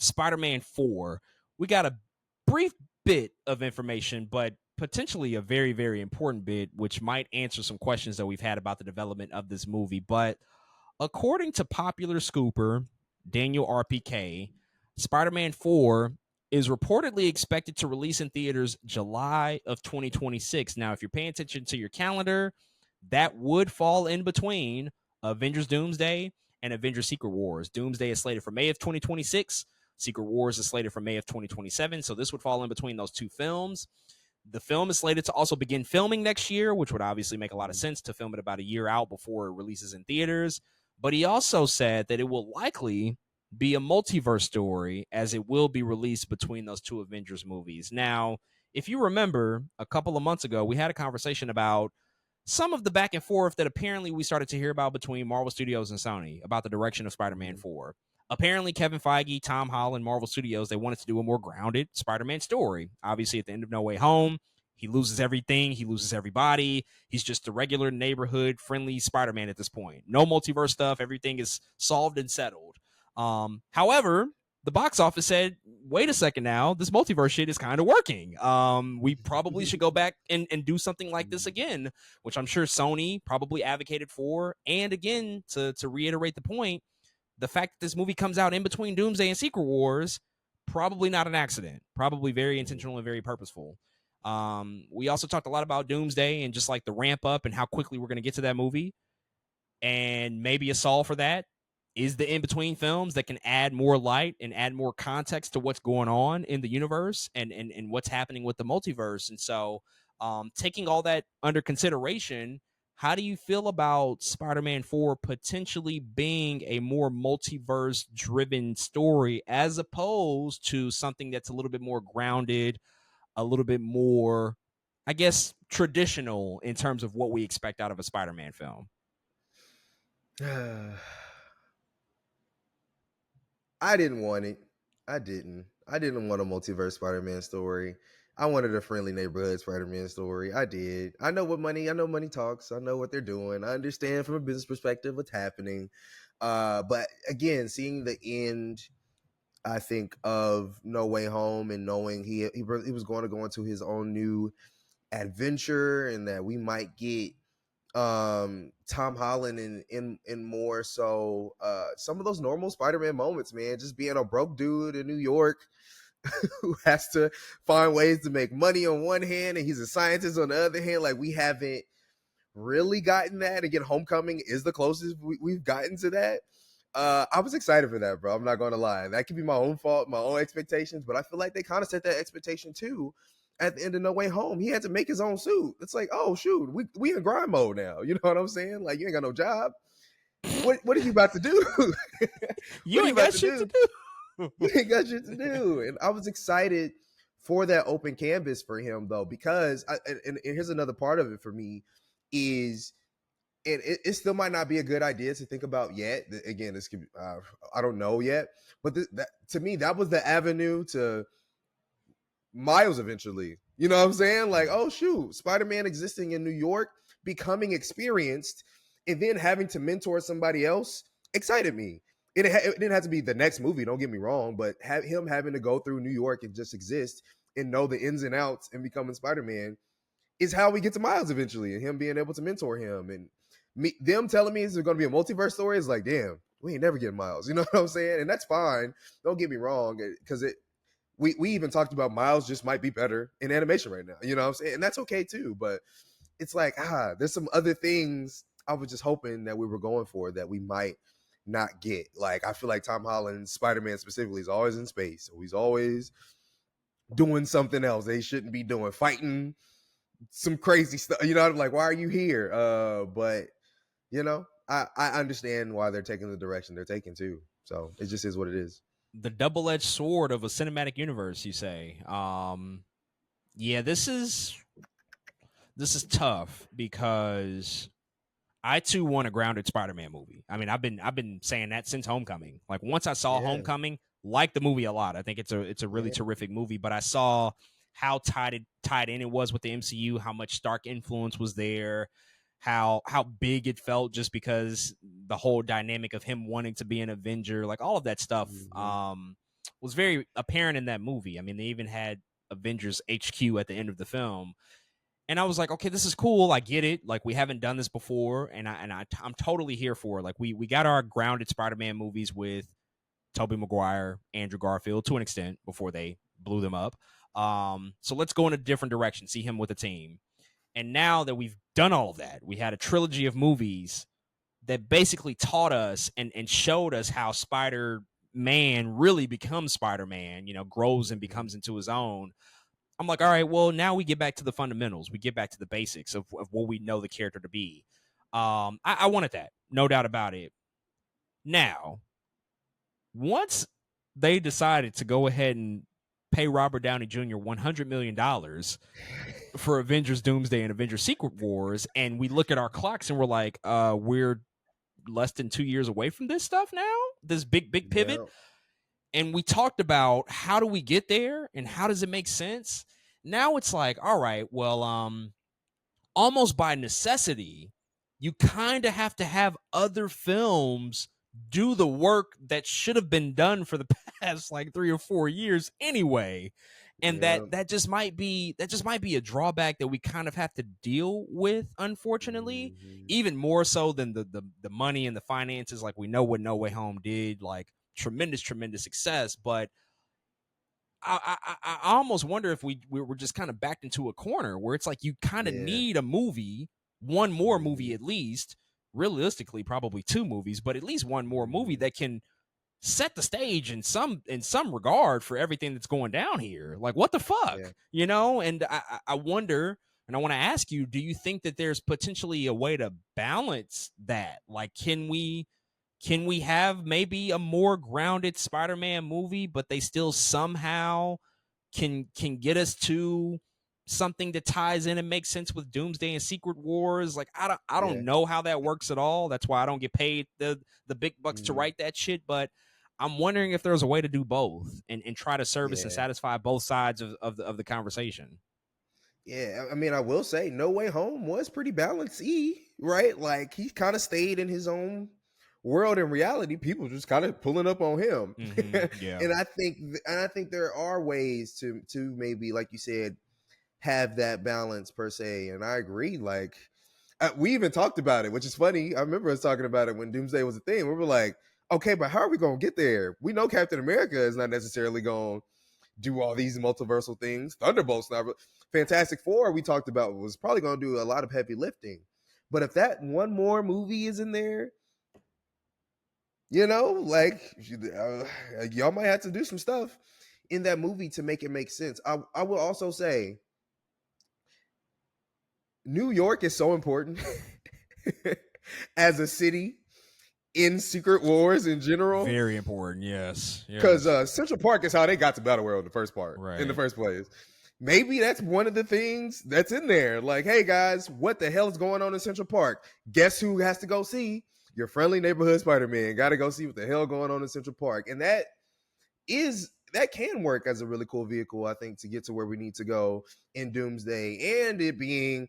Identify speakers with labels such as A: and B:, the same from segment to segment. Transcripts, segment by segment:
A: Spider-Man 4, we got a brief bit of information, but potentially a very, very important bit, which might answer some questions that we've had about the development of this movie. But according to popular scooper Daniel RPK, Spider-Man 4 is reportedly expected to release in theaters July of 2026. Now, if you're paying attention to your calendar, that would fall in between Avengers Doomsday and Avengers Secret Wars. Doomsday is slated for May of 2026. Secret Wars is slated for May of 2027. So this would fall in between those two films. The film is slated to also begin filming next year, which would obviously make a lot of sense to film it about a year out before it releases in theaters. But he also said that it will likely be a multiverse story, as it will be released between those two Avengers movies. Now, if you remember, a couple of months ago, we had a conversation about some of the back and forth that apparently we started to hear about between Marvel Studios and Sony about the direction of Spider-Man 4. Apparently, Kevin Feige, Tom Holland, Marvel Studios, they wanted to do a more grounded Spider-Man story. Obviously, at the end of No Way Home, he loses everything. He loses everybody. He's just a regular neighborhood friendly Spider-Man at this point. No multiverse stuff. Everything is solved and settled. However, the box office said, wait a second now, this multiverse shit is kind of working. We probably should go back and do something like this again, which I'm sure Sony probably advocated for. And again, to reiterate the point, the fact that this movie comes out in between Doomsday and Secret Wars, probably not an accident. Probably very intentional and very purposeful. We also talked a lot about Doomsday and just like the ramp up and how quickly we're going to get to that movie. And maybe a solve for that is the in-between films that can add more light and add more context to what's going on in the universe and what's happening with the multiverse. And so taking all that under consideration, how do you feel about Spider-Man 4 potentially being a more multiverse-driven story as opposed to something that's a little bit more grounded, a little bit more, I guess, traditional in terms of what we expect out of a Spider-Man film?
B: I didn't want it. I didn't want a multiverse Spider-Man story. I wanted a friendly neighborhood Spider-Man story. I did. I know money talks. I know what they're doing. I understand from a business perspective what's happening. But again, seeing the end, I think, of No Way Home and knowing he was going to go into his own new adventure and that we might get Tom Holland in more so some of those normal Spider-Man moments, man, just being a broke dude in New York who has to find ways to make money on one hand and he's a scientist on the other hand. Like, we haven't really gotten that. Again, Homecoming is the closest we've gotten to that. I was excited for that, bro. I'm not going to lie. That could be my own fault, my own expectations, but I feel like they kind of set that expectation too. At the end of No Way Home, he had to make his own suit. It's like, oh shoot, we in grind mode now. You know what I'm saying? Like, you ain't got no job. What are you about to do?
A: You ain't got shit to do.
B: You ain't got shit to do. And I was excited for that open canvas for him though, because and here's another part of it for me is, and it still might not be a good idea to think about yet. Again, this could I don't know yet, but that to me that was the avenue to Miles eventually. You know what I'm saying? Like, oh shoot, Spider-Man existing in New York, becoming experienced, and then having to mentor somebody else excited me. It didn't have to be the next movie, don't get me wrong, but him having to go through New York and just exist and know the ins and outs and becoming Spider-Man is how we get to Miles eventually, and him being able to mentor him. And them telling me it's going to be a multiverse story is like, damn, we ain't never getting Miles. You know what I'm saying? And that's fine. Don't get me wrong, because we even talked about Miles just might be better in animation right now. You know what I'm saying? And that's okay too. But it's like, there's some other things I was just hoping that we were going for that we might not get. Like, I feel like Tom Holland, Spider-Man specifically, is always in space. So he's always doing something else they shouldn't be doing, fighting some crazy stuff. You know, I'm like, why are you here? But, you know, I understand why they're taking the direction they're taking too. So it just is what it is.
A: The double-edged sword of a cinematic universe, you say. Yeah, this is tough because I too want a grounded Spider-Man movie. I mean, I've been saying that since Homecoming. Like, once I saw Homecoming, liked the movie a lot. I think it's a really terrific movie, but I saw how tied in it was with the MCU, how much Stark influence was there, how big it felt just because the whole dynamic of him wanting to be an Avenger, like all of that stuff. was very apparent in that movie. I mean, they even had Avengers HQ at the end of the film. And I was like, okay, this is cool. I get it. Like, we haven't done this before, and I'm totally here for it. Like, we got our grounded Spider-Man movies with Tobey Maguire, Andrew Garfield to an extent before they blew them up. So let's go in a different direction, see him with a team. And now that we've done all of that, we had a trilogy of movies that basically taught us and showed us how Spider-Man really becomes Spider-Man, grows and
B: Mhm.
A: becomes into his own. I'm like, all right, well, now we get back to the fundamentals. We get back to the basics of what we know the character to be. I wanted that, no doubt about it. Now, once they decided to go ahead and pay Robert Downey Jr. $100 million for Avengers Doomsday and Avengers Secret Wars, and we look at our clocks and we're like, we're less than 2 years away from this stuff now, this big pivot.
B: Yeah.
A: And we talked about how do we get there and how does it make sense. Now it's like, all right, well, almost by necessity, you kind of have to have other films do the work that should have been done for the past like 3 or 4 years anyway. And
B: Yeah.
A: that just might be a drawback that we kind of have to deal with, unfortunately,
B: Mhm.
A: even more so than the money and the finances. Like, we know what No Way Home did, like tremendous success, but I almost wonder if we were just kind of backed into a corner where it's like you kind of
B: Yeah.
A: need a movie, one more movie
B: Mhm.
A: at least, realistically probably two movies, but at least one more movie
B: Mhm.
A: that can set the stage in some regard for everything that's going down here. Like, what the
B: Yeah.
A: fuck, And I wonder, and I want to ask you, do you think that there's potentially a way to balance that? Like, can we have maybe a more grounded Spider-Man movie, but they still somehow can get us to something that ties in and makes sense with Doomsday and Secret Wars? Like, I don't
B: Yeah.
A: know how that works at all. That's why I don't get paid the big bucks to
B: Mhm.
A: write that shit. But I'm wondering if there's a way to do both and try to service and
B: Yeah.
A: satisfy both sides of the conversation.
B: Yeah, I mean, I will say, No Way Home was pretty balanced. Right? Like he kind of stayed in his own world and reality. People just kind of pulling up on him,
A: Yeah.
B: and I think there are ways to maybe, like you said, have that balance per se. And I agree. Like we even talked about it, which is funny. I remember us talking about it when Doomsday was a thing. We were like, okay, but how are we gonna get there? We know Captain America is not necessarily going do all these multiversal things. Thunderbolt's not. Fantastic Four we talked about was probably going to do a lot of heavy lifting. But if that one more movie is in there, like y'all might have to do some stuff in that movie to make it make sense. I will also say New York is so important as a city in Secret Wars in general.
A: Very important. Yes.
B: Because
A: Yes.
B: Central Park is how they got to Battle World in the first part, in the
A: Right.
B: first place. Maybe that's one of the things that's in there. Like, hey guys, what the hell is going on in Central Park? Guess who has to go see? Your friendly neighborhood Spider-Man. Got to go see what the hell going on in Central Park. And that can work as a really cool vehicle, I think, to get to where we need to go in Doomsday. And it being,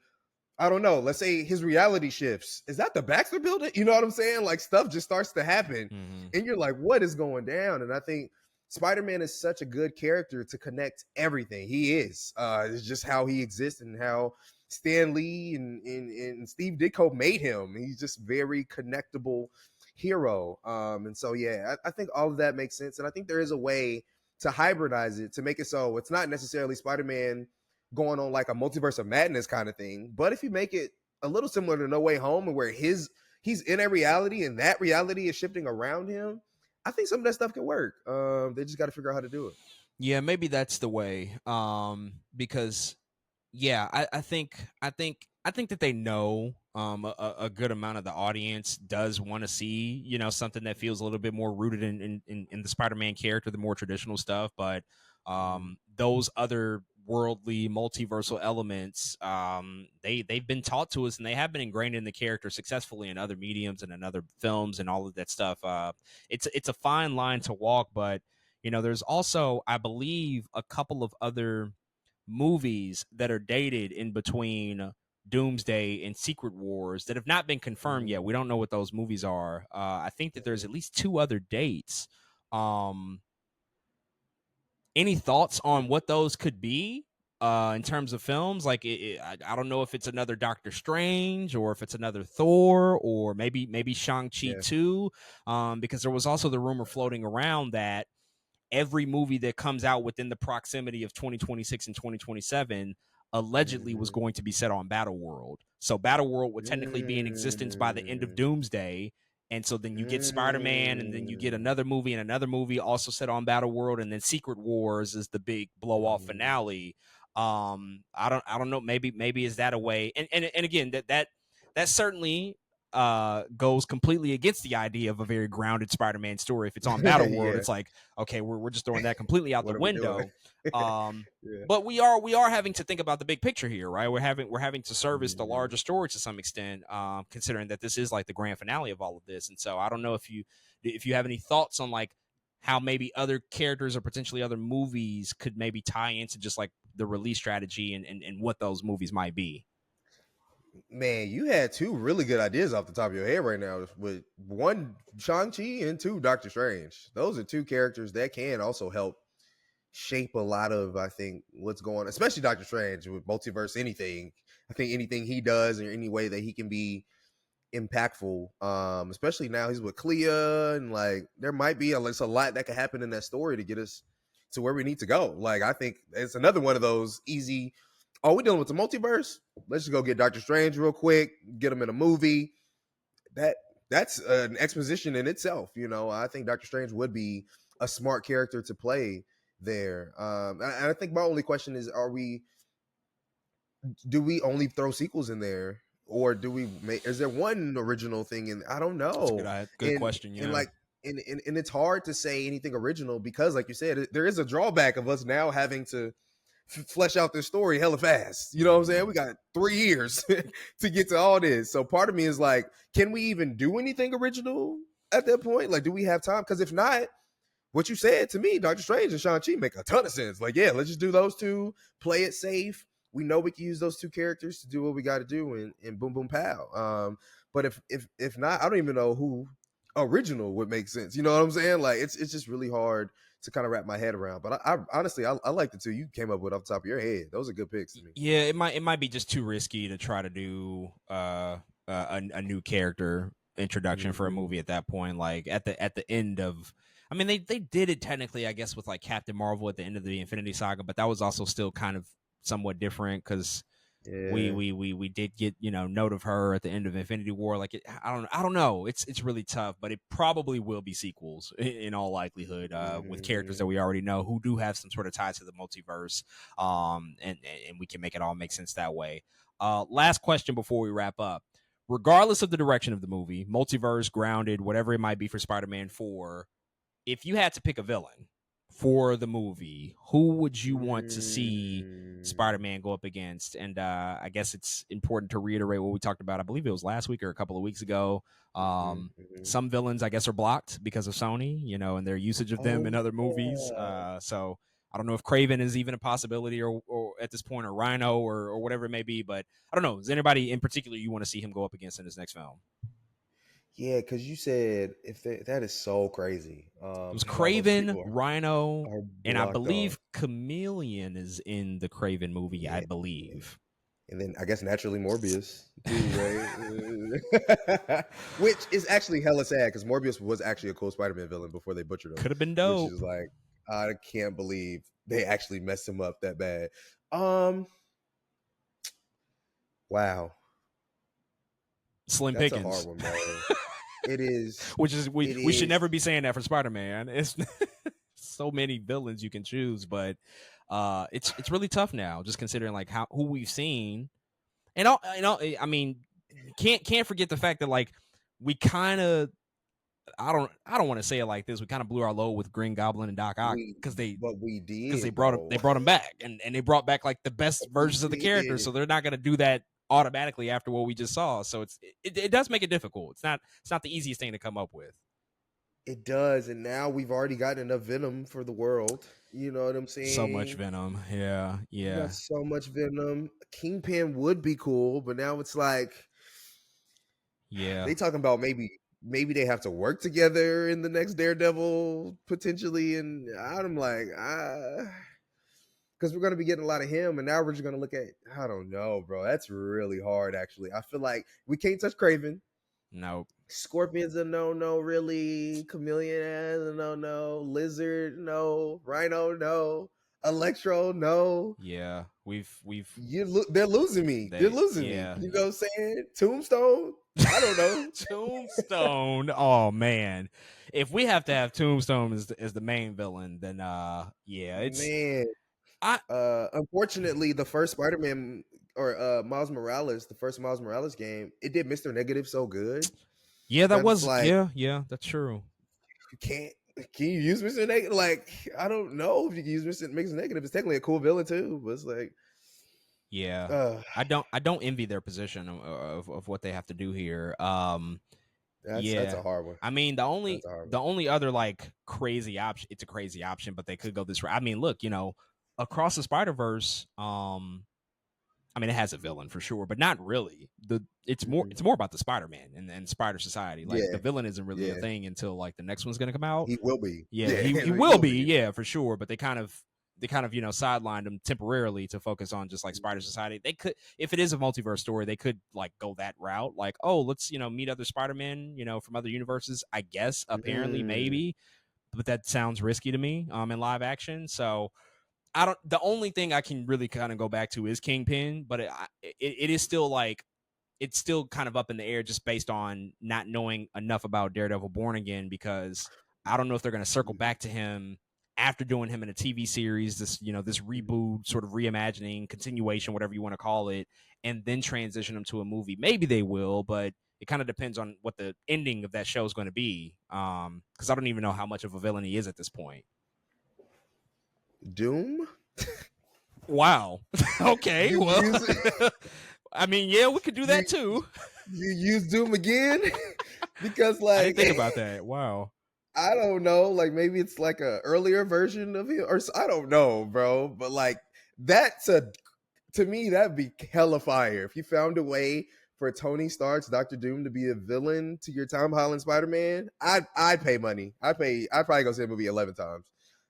B: I don't know, let's say his reality shifts. Is that the Baxter building? You know what I'm saying? Like stuff just starts to happen
A: Hmm.
B: and you're like, what is going down? And I think Spider-Man is such a good character to connect everything. He is. It's just how he exists and how Stan Lee and Steve Ditko made him. He's just very connectable hero. And so yeah, I think all of that makes sense. And I think there is a way to hybridize it to make it so it's not necessarily Spider-Man going on like a multiverse of madness kind of thing. But if you make it a little similar to No Way Home, and where he's in a reality and that reality is shifting around him, I think some of that stuff can work. They just got to figure out how to do it.
A: Yeah, maybe that's the way. Because yeah, I think that they know a good amount of the audience does want to see, something that feels a little bit more rooted in the Spider-Man character, the more traditional stuff. But
B: Mhm.
A: those other worldly multiversal elements, they've been taught to us and they have been ingrained in the character successfully in other mediums and in other films and all of that stuff. It's a fine line to walk, but there's also, I believe, a couple of other movies that are dated in between Doomsday and Secret Wars that have not been confirmed yet.
B: Mhm.
A: We don't know what those movies are. I think that there's at least two other dates. Um, Any thoughts on what those could be in terms of films? Like, I don't know if it's another Doctor Strange or if it's another Thor or maybe Shang-Chi
B: Yeah.
A: too, because there was also the rumor floating around that every movie that comes out within the proximity of 2026 and 2027 allegedly was
B: Mhm.
A: going to be set on Battleworld. So Battleworld would technically be in existence by the end of
B: Mm.
A: Doomsday. And so then you get Spider-Man, and then you get
B: Mm.
A: another movie also set on Battleworld, and then Secret Wars is the big blow-off
B: Mm.
A: finale. I don't know. Maybe is that a way? And again, that certainly goes completely against the idea of a very grounded Spider-Man story. If it's on Battleworld,
B: Yeah.
A: it's like, okay, we're just throwing that completely out the
B: What are we doing?
A: window.
B: Yeah.
A: But we are having to think about the big picture here, right? We're having to service the
B: Mhm.
A: larger story to some extent, considering that this is like the grand finale of all of this. And so I don't know if you have any thoughts on like how maybe other characters or potentially other movies could maybe tie into just like the release strategy and what those movies might be.
B: Man, you had two really good ideas off the top of your head right now with one Shang-Chi and two Doctor Strange. Those are two characters that can also help shape a lot of, I think, what's going on, especially Doctor Strange with multiverse anything. I think anything he does or any way that he can be impactful, especially now he's with Clea, and like there might be a lot that could happen in that story to get us to where we need to go. Like I think it's another one of those easy. Oh, we dealing with the multiverse? Let's just go get Doctor Strange real quick, get him in a movie. That that's an exposition in itself. I think Doctor Strange would be a smart character to play there. And I think my only question is: do we only throw sequels in there, or do we make? Is there one original thing? And I don't
A: That's a
B: know.
A: good
B: And
A: question.
B: and
A: Yeah.
B: like and it's hard to say anything original because, like you said, there is a drawback of us now having to flesh out this story hella fast. You know what I'm saying? We got 3 years to get to all this. So part of me is like, can we even do anything original at that point? Like, do we have time? Because if not, what you said to me, Doctor Strange and Shang-Chi make a ton of sense. Like, yeah, let's just do those two, play it safe. We know we can use those two characters to do what we got to do, and boom, boom, pow. But if not, I don't even know who original would make sense. You know what I'm saying? Like, it's just really hard to kind of wrap my head around. But I honestly, I like the two you came up with off the top of your head. Those are good picks to me.
A: Yeah, it might be just too risky to try to do a new character introduction for a
B: Mm-hmm.
A: movie at that point. Like at the end of, I mean, they did it technically, I guess, with like Captain Marvel at the end of the Infinity Saga, but that was also still kind of somewhat different because we
B: Yeah.
A: we we we did get note of her at the end of Infinity War. Like I don't know. It's really tough, but it probably will be sequels in all likelihood, with characters that
B: Mm-hmm.
A: we already know who do have some sort of ties to the multiverse, and we can make it all make sense that way. Last question before we wrap up. Regardless of the direction of the movie, multiverse, grounded, whatever it might be for Spider-Man 4, if you had to pick a villain for the movie, who would you want to see
B: Mm-hmm.
A: Spider-Man go up against? And I guess it's important to reiterate what we talked about. I believe it was last week or a couple of weeks ago.
B: Mm-hmm.
A: Some villains, I guess, are blocked because of Sony, and their usage of them
B: Oh
A: in other movies.
B: yeah.
A: So I don't know if Craven is even a possibility, or at this point, or Rhino, or whatever it may be. But I don't know. Is there anybody in particular you want to see him go up against in this next film?
B: Yeah, because you said if that is so crazy,
A: It was
B: that all those
A: Craven,
B: people
A: Rhino,
B: are
A: and I
B: blocked off.
A: believe Chameleon is in the Craven movie. I
B: Yeah, and,
A: believe.
B: and then I guess naturally Morbius too, right? Which is actually hella sad because Morbius was actually a cool Spider-Man villain before they butchered him,
A: Could have been
B: which
A: dope.
B: is like I can't believe they actually messed him up that bad. Um, wow,
A: Slim
B: that's a hard
A: Pickens.
B: one, bro. It is.
A: Which is we
B: It
A: we should
B: is.
A: never be saying that for Spider-Man. It's so many villains you can choose, but it's really tough now, just considering like who we've seen. I mean, can't forget the fact that like we kind of I don't want to say it like this. We kind of blew our load with Green Goblin and Doc Ock
B: We,
A: because they
B: but we
A: because they
B: did
A: brought him
B: though.
A: they brought him back, and they brought back like the best
B: We
A: versions of the characters,
B: did.
A: so they're not going to do that automatically after what we just saw. So it does make it difficult. It's not the easiest thing to come up with.
B: It does, and now we've already gotten enough venom for the world. You know what I'm
A: So much
B: saying?
A: Venom. Yeah,
B: We got
A: yeah.
B: so much venom. Kingpin would be cool, but now it's like
A: Yeah.
B: they talking about maybe. maybe they have to work together in the next Daredevil potentially, and I'm like, because we're gonna be getting a lot of him, and now we're just gonna look at. I don't know, bro. That's really hard. Actually, I feel like we can't touch Craven.
A: Nope.
B: Scorpion's a no, really. Chameleon is a no. Lizard, no. Rhino, no. Electro, no.
A: Yeah, we've
B: They're losing me. They're
A: they
B: losing me.
A: yeah.
B: You know what I'm saying? Tombstone. I don't know.
A: Tombstone. Oh man, if we have to have Tombstone as the main villain, then yeah, it's
B: Man,
A: I
B: unfortunately, the first Spider-Man or Miles Morales, the first Miles Morales game, it did Mr. Negative so good
A: yeah, that
B: that it's
A: was
B: like
A: yeah, that's true.
B: you can't. Can you use Mr. Negative? Like, I don't know if you can use Mr. Negative. It's technically a cool villain too, but it's like,
A: Yeah,
B: uh,
A: I don't envy their position of what they have to do here.
B: that's
A: Yeah,
B: a hard one.
A: I mean
B: That's a hard one.
A: the only other like crazy option. It's a crazy option, but they could go this route. I mean, look, across the Spider Verse, I mean, it has a villain for sure, but not really.
B: Mhm.
A: It's more about the Spider-Man and Spider Society. Like the
B: Yeah,
A: villain isn't really a
B: yeah,
A: thing until like the next one's gonna come out.
B: he will be.
A: Yeah,
B: Yeah,
A: he
B: he
A: will
B: will
A: be,
B: be.
A: yeah, for sure. But they kind of sidelined him temporarily to focus on just like
B: Mhm.
A: Spider Society. They could, if it is a multiverse story, they could like go that route. Like, oh, let's meet other Spider-Men, from other universes. I guess apparently
B: Mm.
A: maybe, but that sounds risky to me. In live action, so I don't. The only thing I can really kind of go back to is Kingpin, but it is still like it's still kind of up in the air just based on not knowing enough about Daredevil Born Again because I don't know if they're going to circle
B: Mhm.
A: back to him after doing him in a TV series, this
B: Mhm.
A: reboot, sort of reimagining, continuation, whatever you want to call it, and then transition him to a movie. Maybe they will, but it kind of depends on what the ending of that show is going to be. Because I don't even know how much of a villain he is at this point.
B: Doom.
A: Wow. Okay.
B: You
A: Well,
B: use
A: I mean, yeah, we could do
B: you
A: that too.
B: you use Doom again because
A: I
B: like
A: didn't think about that. Wow.
B: I don't know, like maybe it's like a earlier version of him, or I don't know, bro. But like that's a to me that'd be hella fire if you found a way for Tony Stark's Doctor Doom to be a villain to your Tom Holland Spider Man. I'd pay money. I'd probably go see the movie 11 times.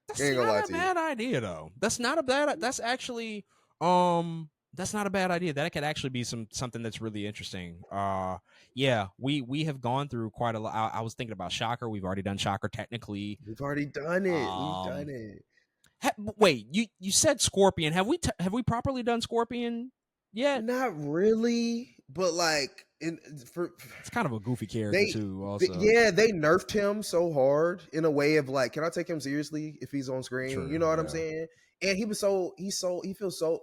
A: That's
B: Ain't gonna lie
A: not a
B: to you.
A: bad idea though. That's actually that's not a bad idea. That could actually be something that's really interesting. Yeah, we have gone through quite a lot. I was thinking about Shocker. We've already done Shocker technically.
B: We've already done it. We've done
A: Um
B: it.
A: wait, you said Scorpion. Have we properly done Scorpion yet?
B: Not really, but like for
A: It's kind of a goofy character
B: they,
A: too also.
B: yeah, they nerfed him so hard in a way of like, can I take him seriously if he's on screen? You
A: True,
B: know what I'm
A: yeah.
B: saying? And he feels so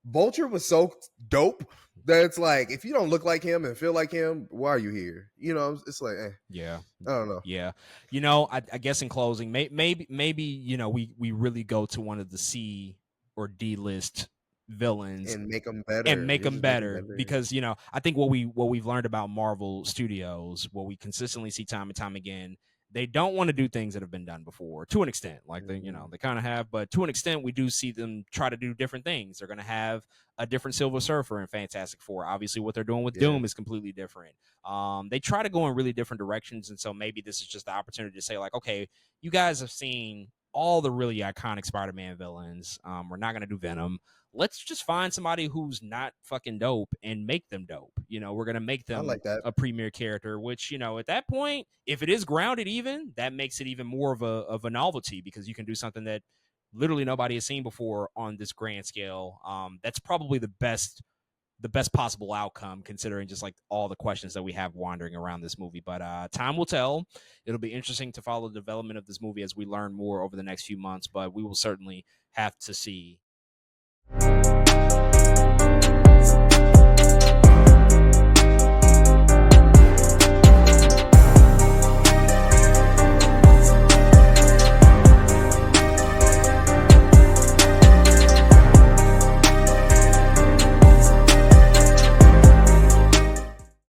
B: Vulture was so dope that it's like if you don't look like him and feel like him, why are you here? It's like
A: Yeah,
B: I don't know.
A: yeah. I guess in closing, maybe we really go to one of the C or D list villains
B: And make them
A: and
B: better.
A: make
B: You
A: them
B: just make them
A: better
B: better.
A: because I think what we've learned about Marvel Studios, what we consistently see time and time again, they don't want to do things that have been done before to an extent. Like
B: Mhm.
A: they kind of have, but to an extent, we do see them try to do different things. They're going to have a different Silver Surfer in Fantastic Four. Obviously, what they're doing with
B: Yeah,
A: Doom is completely different. They try to go in really different directions, and so maybe this is just the opportunity to say like, okay, you guys have seen all the really iconic Spider-Man villains. We're not going to do Venom. Let's just find somebody who's not fucking dope and make them dope. We're gonna make
B: I
A: them
B: like that.
A: a premier character, which at that point, if it is grounded, even that makes it even more of a novelty because you can do something that literally nobody has seen before on this grand scale. That's probably the best possible outcome considering just like all the questions that we have wandering around this movie. But time will tell. It'll be interesting to follow the development of this movie as we learn more over the next few months. But we will certainly have to see